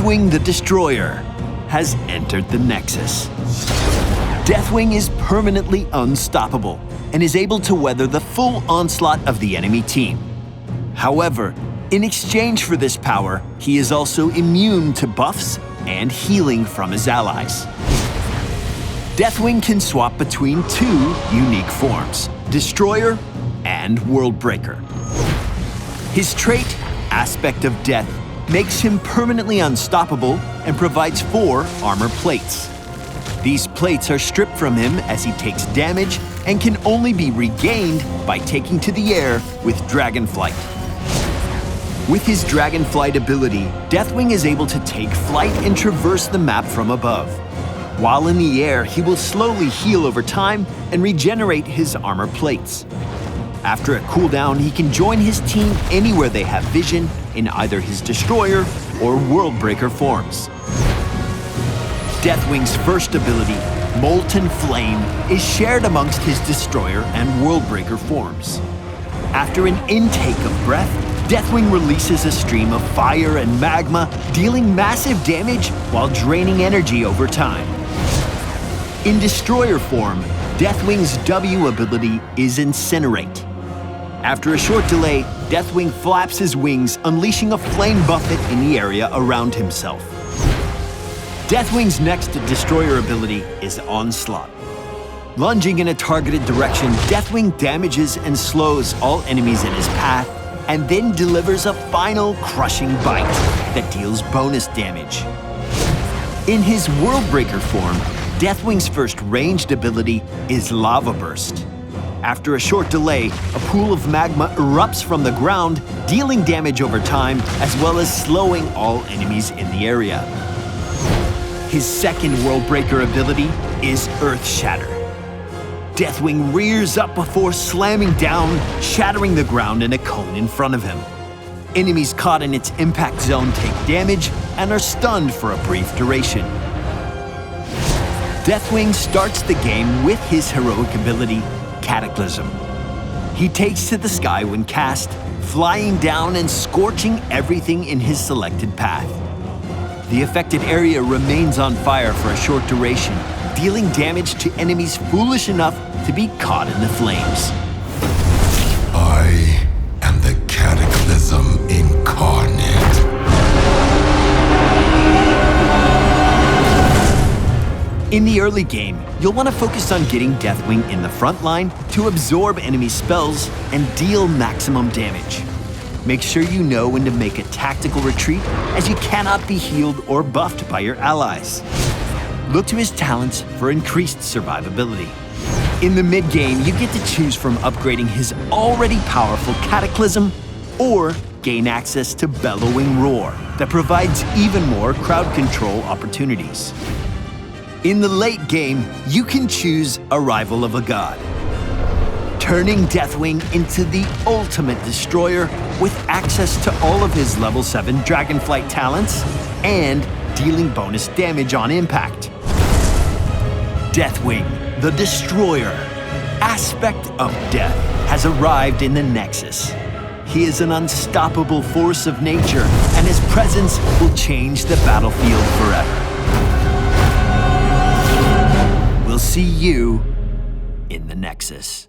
Deathwing the Destroyer has entered the Nexus. Deathwing is permanently unstoppable and is able to weather the full onslaught of the enemy team. However, in exchange for this power, he is also immune to buffs and healing from his allies. Deathwing can swap between two unique forms, Destroyer and Worldbreaker. His trait, Aspect of Death, makes him permanently unstoppable and provides 4 armor plates. These plates are stripped from him as he takes damage and can only be regained by taking to the air with Dragonflight. With his Dragonflight ability, Deathwing is able to take flight and traverse the map from above. While in the air, he will slowly heal over time and regenerate his armor plates. After a cooldown, he can join his team anywhere they have vision in either his Destroyer or Worldbreaker forms. Deathwing's first ability, Molten Flame, is shared amongst his Destroyer and Worldbreaker forms. After an intake of breath, Deathwing releases a stream of fire and magma, dealing massive damage while draining energy over time. In Destroyer form, Deathwing's W ability is Incinerate. After a short delay, Deathwing flaps his wings, unleashing a flame buffet in the area around himself. Deathwing's next Destroyer ability is Onslaught. Lunging in a targeted direction, Deathwing damages and slows all enemies in his path, and then delivers a final crushing bite that deals bonus damage. In his Worldbreaker form, Deathwing's first ranged ability is Lava Burst. After a short delay, a pool of magma erupts from the ground, dealing damage over time, as well as slowing all enemies in the area. His second Worldbreaker ability is Earth Shatter. Deathwing rears up before slamming down, shattering the ground in a cone in front of him. Enemies caught in its impact zone take damage and are stunned for a brief duration. Deathwing starts the game with his heroic ability, Cataclysm. He takes to the sky when cast, flying down and scorching everything in his selected path. The affected area remains on fire for a short duration, dealing damage to enemies foolish enough to be caught in the flames. I am the Cataclysm incarnate. In the early game, you'll want to focus on getting Deathwing in the front line to absorb enemy spells and deal maximum damage. Make sure you know when to make a tactical retreat, as you cannot be healed or buffed by your allies. Look to his talents for increased survivability. In the mid-game, you get to choose from upgrading his already powerful Cataclysm or gain access to Bellowing Roar that provides even more crowd control opportunities. In the late game, you can choose Arrival of a God, turning Deathwing into the ultimate destroyer with access to all of his level 7 Dragonflight talents and dealing bonus damage on impact. Deathwing, the Destroyer, Aspect of Death, has arrived in the Nexus. He is an unstoppable force of nature, and his presence will change the battlefield forever. We'll see you in the Nexus.